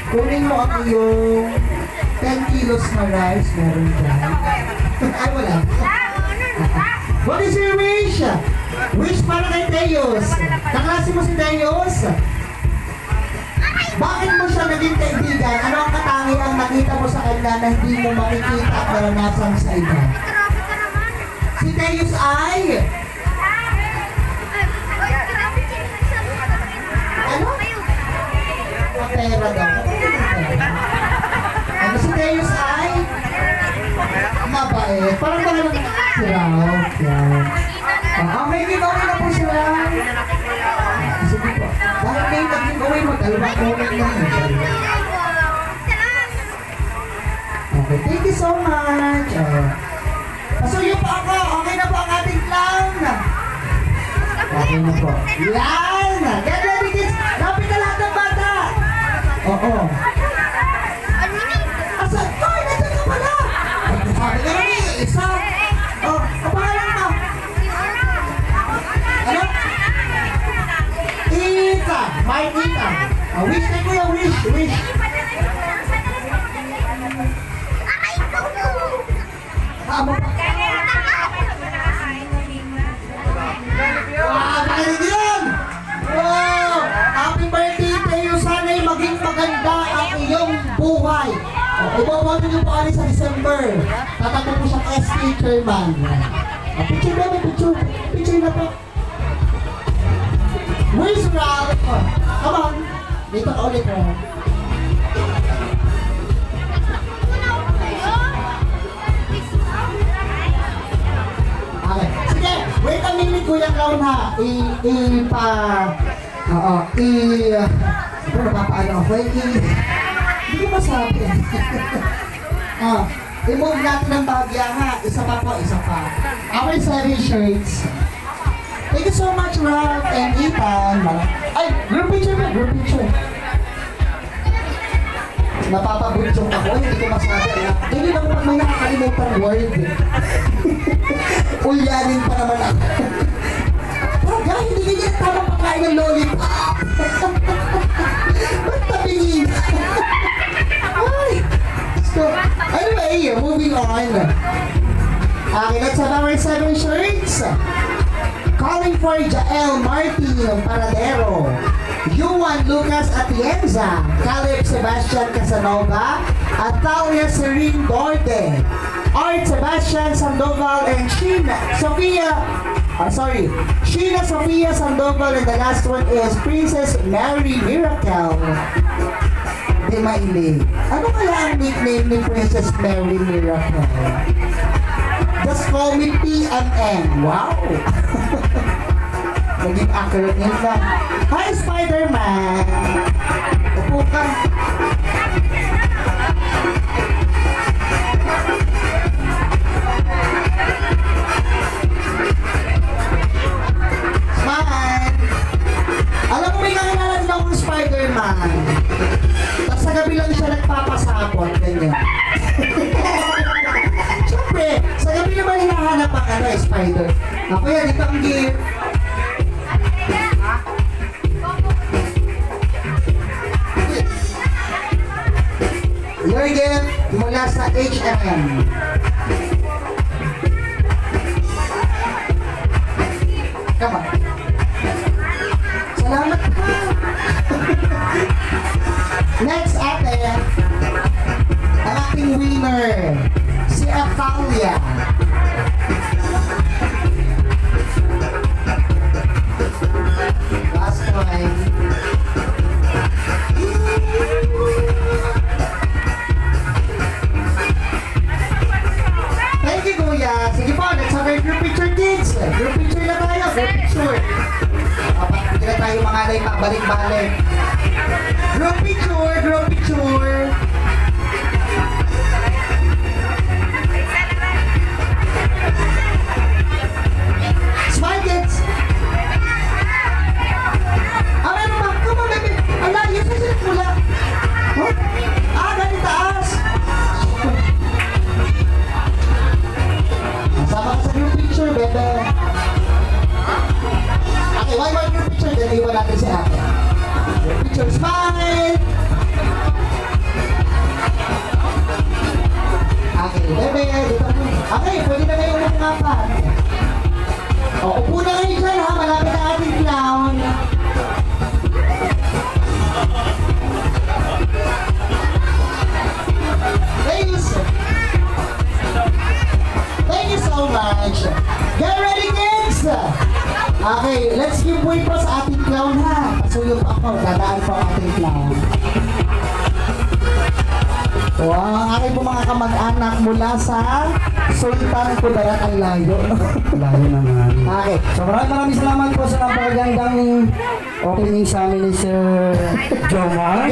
Kunin mo ang iyong 10 kilos na rice, meron dyan. Ay, wala. What is your wish? Wish para kay Teos. Kaklase mo si Teos? Bakit mo siya naging kaibigan? Ano ang katangiang nakita mo sa kanya na hindi mo makikita at naranasan sa iba? Si Teos ay... Ano? Pera daw. Ano si Teos ay? Mabait. Parang mga lang si Ralph. Okay, giveaway na po sila. Sige po. Dahil kayo nag-giveaway, mag-alawang comment lang. Okay, thank you so much. Pasuyo po ako. Okay na po ang ating clown. Okay na po. Yan! Get ready, kids! Lapit na lahat ng bata! Oo. Asa? Ay, nandiyan ka pala! Sabi ka naman eh, isa. Oh, ang pangalan mo? Ano? Ita! Mike Ita. Wish na kuya, wish, wish. Amo pa. Makinig yan! Wow! Happy birthday Teo! Sana'y maging maganda ang iyong buhay. Iboboto niyo po kami sa December. Tatakbo po siyang SK chairman. Picture na, picture. Picture na po. Where's Ralph? Come on. Dito ka ulit, Ralph. Okay. Sige, wait a minute, Kuya Clown ha. Siyempre napapaano ako. Hindi ko masabi. I-move natin ang bagya ha. Isa pa po, isa pa. Our 7 shirts. Thank you so much, Ralph and Ethan. Ay, group picture ba? Group picture. Napapabunsong ako, hindi ko masabi. Hindi lang pag may nakakalimutan word. Ulyanin pa naman ako. Pero hindi ganyan tamang pagkain ng lollipop. Ba't tabingin? Ay! So, anyway, moving on. Okay, let's have our 7 shirts. Calling for Jael Martin Paradero, Yuan Lucas Atienza, Caleb Sebastian Casanova, Atalia Serene Borde, Art Sebastian Sandoval, and Sheena Sofia Sandoval, and the last one is Princess Mary Miracle de Maile. Ano kaya ang nickname ni Princess Mary Miracle? Just call me PMM. Wow! Naging accurate yun lang. Hi, Spider-Man! Upo ka. Smile! Alam mo, may kakilala din akong Spider-Man. Tapos sa gabi lang siya nagpapasapot. Ganyan. Siyempre, sa gabi naman hinahanap ang spider. Ako yan, ito ang gift. Your gift mula sa H&M. Come on. Salamat ka. Next ate, ang ating winner, si Atalia. Last time. Thank you, Kuya. Sige po, let's have a group picture, kids. Group picture na tayo, group picture. Hindi na tayo mga alay pabalik-balik. Group picture, group picture. Smile, kids. Meron ba? Come on, baby. Ala, yes, yes, mula. Huh? Ganit taas. Sama ka sa group picture, bebe. Okay, one more group iwan natin si ate. Picture smile! Okay, bebe, dito po. Okay, pwede na kayo ulit nga pa. O, upo na kayo dyan ha, malapit na ating clown. Thank you so much. Get ready, kids! Okay, let's give way po sa ating clown ha. Pasuyo po ako, dadaan po ang ating clown. Wow, ang aking po mga kamag-anak mula sa Sultan Kudarat ang layo. Layo naman. Okay. So maraming salamat po sa napakagandang opening sa amin ni Sir Jomar.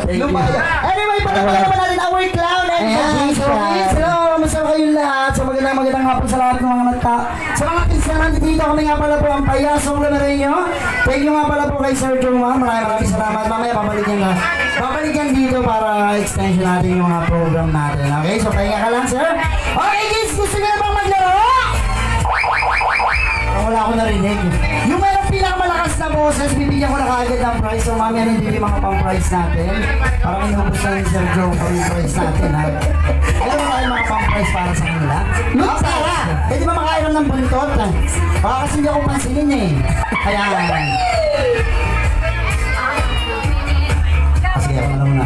Anyway, pala natin our clown and Ayan, so please, hello, masama kayong lahat. So magandang hapon sa lahat ng mga nagta. Sa mga kids na nandito kami nga pala po ang payasong Lunareño. Thank you nga pala po kay Sir Jomar. Maraming salamat. Mamaya babalikan dito para extension natin yung mga program natin. Okay, so pahinga ka lang, sir. Okay, kids, gusto nyo na bang maglaro? Wala ako narinig. Yung mayroong pinakamalakas na boses, bibigyan ko na kaagad ng prize. So mamaya hindi yung mga pang-prize natin. Parang inubos na yung Sir Joe pang-prize natin, ha? Alam mo tayo mga pang-prize para sa kanila? Look, Tara! Pwede ba makairam ng buntot? Baka kasi hindi ako pansinin eh. Kaya, sige, ako na muna.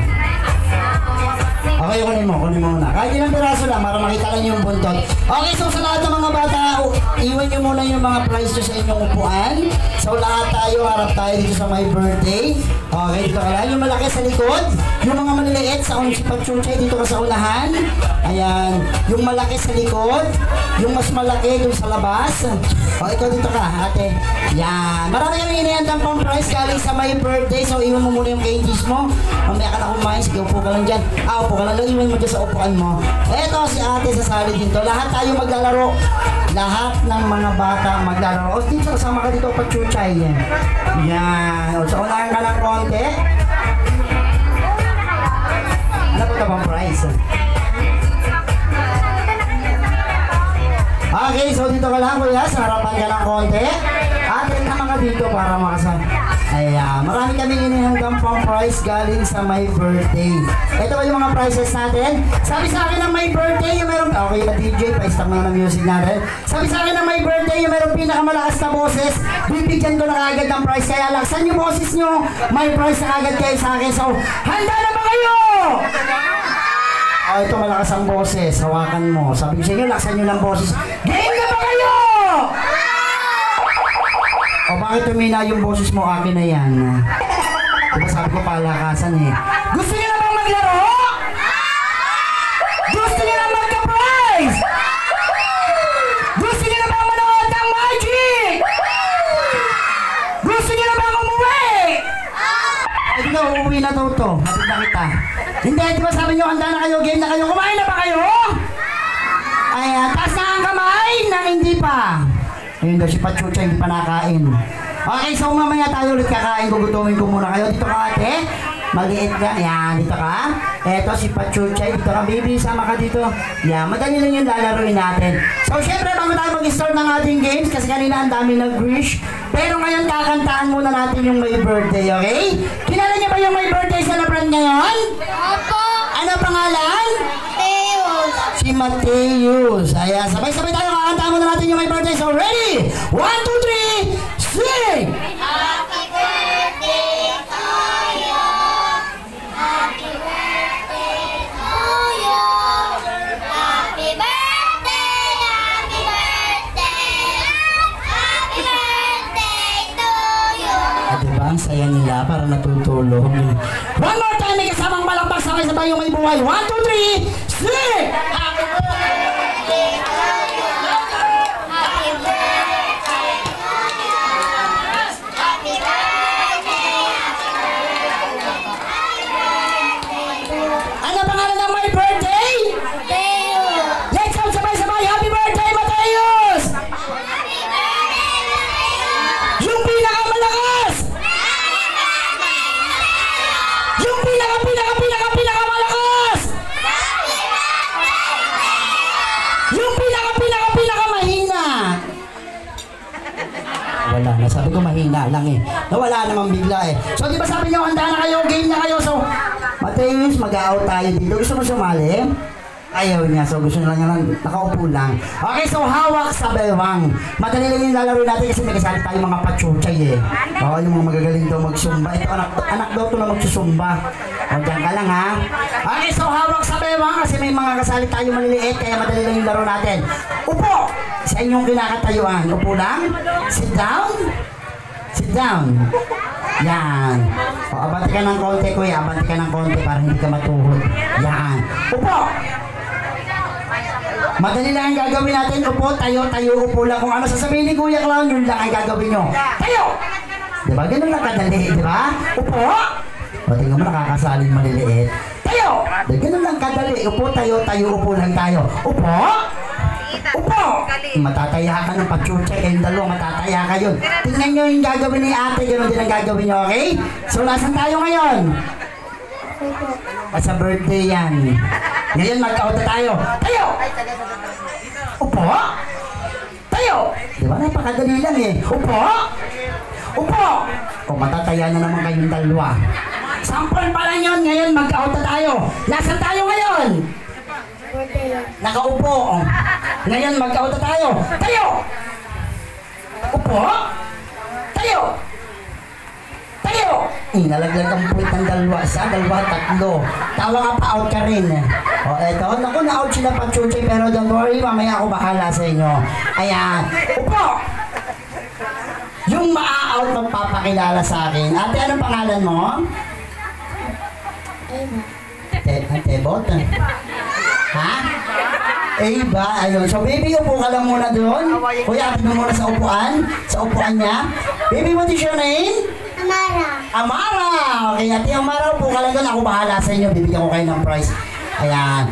Okay, kunin mo muna. Kahit ilang piraso lang, para makita lang yung buntot. Okay, so sa lahat ng mga bata, iwan nyo muna yung mga prize nyo sa inyong upuan. So lahat tayo, harap tayo dito sa my birthday. Okay, dito ka lang. Yung malaki sa likod, yung mga maliliit sa pagchuchay dito ka sa unahan. Ayan, yung malaki sa likod, yung mas malaki dun sa labas. O, ikaw dito ka, ate. Yan. Marami kami inihandang pang prize galing sa my birthday. So iwan mo muna yung candies mo. Mamaya ka na kumain, sige, upo ka lang dyan. Upo ka lang. Iwan mo dyan sa upuan mo. Eto, si ate sasali dito. Lahat tayo maglalaro. Lahat ng mga bata maglalaro. O, dito, kasama ka dito pagchuchay. Yan. O, so, unahan ka ng konti. Ano ba ito bang prize? Okay, so dito ka lang, kuya. Sa harapan ka ng konti. Atin naman ka dito para makasama. Ayan, marami kaming inihanggang pang prize galing sa my birthday. Ito ba yung mga prizes natin? Sabi sa akin ng my birthday, yung meron... Okay na DJ, pa-stop na ng music natin. Sabi sa akin ng my birthday, yung meron pinakamalakas na boses, bibigyan ko na agad ng prize. Kaya laksan yung boses nyo, may prize na agad kayo sa akin. So, handa na ba kayo? Oh, ito malakas ang boses, hawakan mo. Sabi ko sa inyo, laksan nyo ng boses. Game na ba kayo? O bakit tumina yung boses mo? Akin na yan. Diba sabi ko palakasan eh. Gusto niyo na bang maglaro? Gusto niyo na magka-prize? Gusto niyo na bang manood ng magic? Gusto niyo na bang umuwi? Ay, di na, uuwi na daw to. Hatid na kita. Hindi, di ba sabi niyo, handa na kayo, game na kayo. Kumain na ba kayo? Ayan, taas na ang kamay na hindi pa. Ayun daw, si Pachucha hindi pa nakain. Okay, so mamaya tayo ulit kakain. Gugutumin ko muna kayo. Dito ka, ate. Maliit ka. Yan, dito ka. Eto, si Pachucha. Dito ka, baby. Sama ka dito. Yan, madali lang yung lalaroin natin. So, syempre, bago tayo mag-start ng ating games, kasi kanina ang dami nag-wish. Pero ngayon, kakantaan muna natin yung my birthday, okay? Kilala niyo ba yung my birthday celebrant ngayon? Opo! Ano pangalan? Mateus! Si Mateus. Ayan, sabay-sabay tayo. Kakantaan muna natin yung my birthday. So, ready? 1, 2, 3, sing! Happy birthday to you! Happy birthday to you! Happy birthday! Happy birthday! Happy birthday to you! Ah, diba? Ang saya nila para natutulog. One more time, may kasamang malambak sabay-sabay yung may buhay. 1, 2, 3, sing! Happy birthday to you! Happy birthday to you! Happy birthday! Ano pangalan ng my birthday? Mateus! Let's shout sabay-sabay. Happy birthday, Mateus! Happy birthday, Mateus! Yung pinakamalakas! Yung pinakamalakas! Yung Wala na. Sabi ko mahina lang eh. Nawala naman bigla eh. So di ba sabi nyo, handa na kayo, game na kayo. So, Mateus, mag-out tayo dito. Gusto mo sumali? Ayaw niya. So gusto niya lang nakaupo lang. Okay, so hawak sa bewang. Madali lang yung lalaro natin kasi may kasali tayo mga pachuchay eh. Oo, yung mga magagaling daw magsumba. Ito, anak daw ito na magsusumba. O, dyan ka lang ha. Okay, so hawak sa bewang kasi may mga kasali tayo maliliit kaya madali lang yung laro natin. Upo! Sa inyong kinakatayuan. Upo lang. Sit down. Sit down. Yan. O, abante ka ng konti, kuya. Abante ka ng konti para hindi ka matuhod. Yan. Upo! Madali lang ang gagawin natin. Upo, tayo, upo lang. Kung ano sasabihin ni Kuya Clown, yun lang ang gagawin nyo. Tayo! Diba? Ganun lang kadali, diba? Upo! O, tingnan mo, nakakasaling maliliit. Tayo! Diba? Ganun lang kadali. Upo, tayo, upo lang tayo. Upo! Upo! Matataya ka ng pagchucha kayong dalawa, matataya ka yun. Tingnan nyo yung gagawin ni ate, ganun din ang gagawin nyo, okay? So, nasan tayo ngayon? Sa birthday yan. Ngayon, mag-out na tayo. Tayo! Upo! Tayo! Di ba? Napakadali lang eh. Upo! Upo! O, matataya na naman kayong dalawa. Sample pa lang yun. Ngayon, mag-out na tayo. Nasaan tayo ngayon? Nakaupo. O. Ngayon, mag-out na tayo. Tayo! Upo! Tayo! Tayo! Nalaglag ang puwit ng dalawa. Isa, dalawa, tatlo. Tawa ka pa, out ka rin. O, eto. Naku, na-out sila pa, chuchay. Pero don't worry, mamaya ako bahala sa inyo. Ayan. Upo! Yung maa-out magpapakilala sa akin. Ate, anong pangalan mo? Tebot? Ha? Eva, ayun. So, baby, upo ka lang muna doon. Kuya, atin mo muna sa upuan. Sa upuan niya. Baby, what is your name? Amara. Amara! Okay, ate Amara, upo ka lang doon. Ako bahala sa inyo. Bibigyan ko kayo ng prize. Ayan.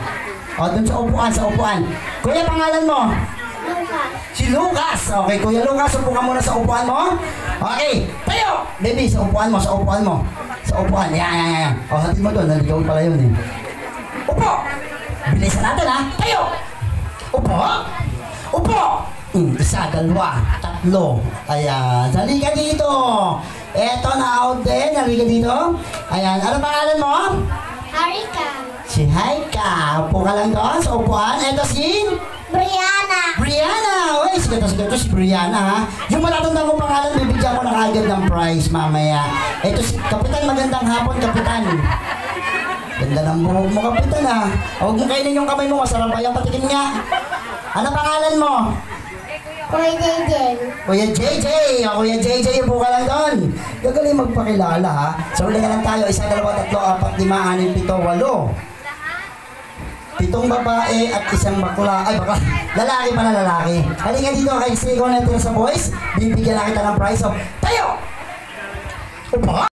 O, doon sa upuan, Kuya, pangalan mo? Lucas. Si Lucas. Okay, Kuya Lucas, upo ka muna sa upuan mo. Okay, tayo! Baby, sa upuan mo. Sa upuan. Yan. O, hatid mo doon. Naligaw pala yun eh. Upo! Bilisan natin ha. Tayo! Upo! Isa, dalawa, tatlo. Ayan. Halika dito. Eto na out din. Halika dito. Ayan. Ano pangalan mo? Harika. Si Haika. Upo ka lang doon sa upuan. Eto si Brianna. Brianna. Uy, sigato si Brianna ha. Yung matatandang kong pangalan, bibigyan ko na kagad ng prize mamaya. Eto si Kapitan. Magandang hapon, Kapitan. Ganda ng buhok mo, Kapitan ha. Huwag mo kainin yung kamay mo. Masarap pa yung patikin nga. Ano pangalan mo? Kuya JJ. Kuya JJ! O, Kuya JJ, upo ka lang doon. Gagaling magpakilala ha. So, ulit na lang tayo. 1, 2, 3, 4, 5, 6, 7, 8. 7 babae at 1 bakla. Ay, bakla. Lalaki pala, lalaki. Halika dito kay Sigo na sa boys. Bibigyan na kita ng prize. So, tayo! Upo!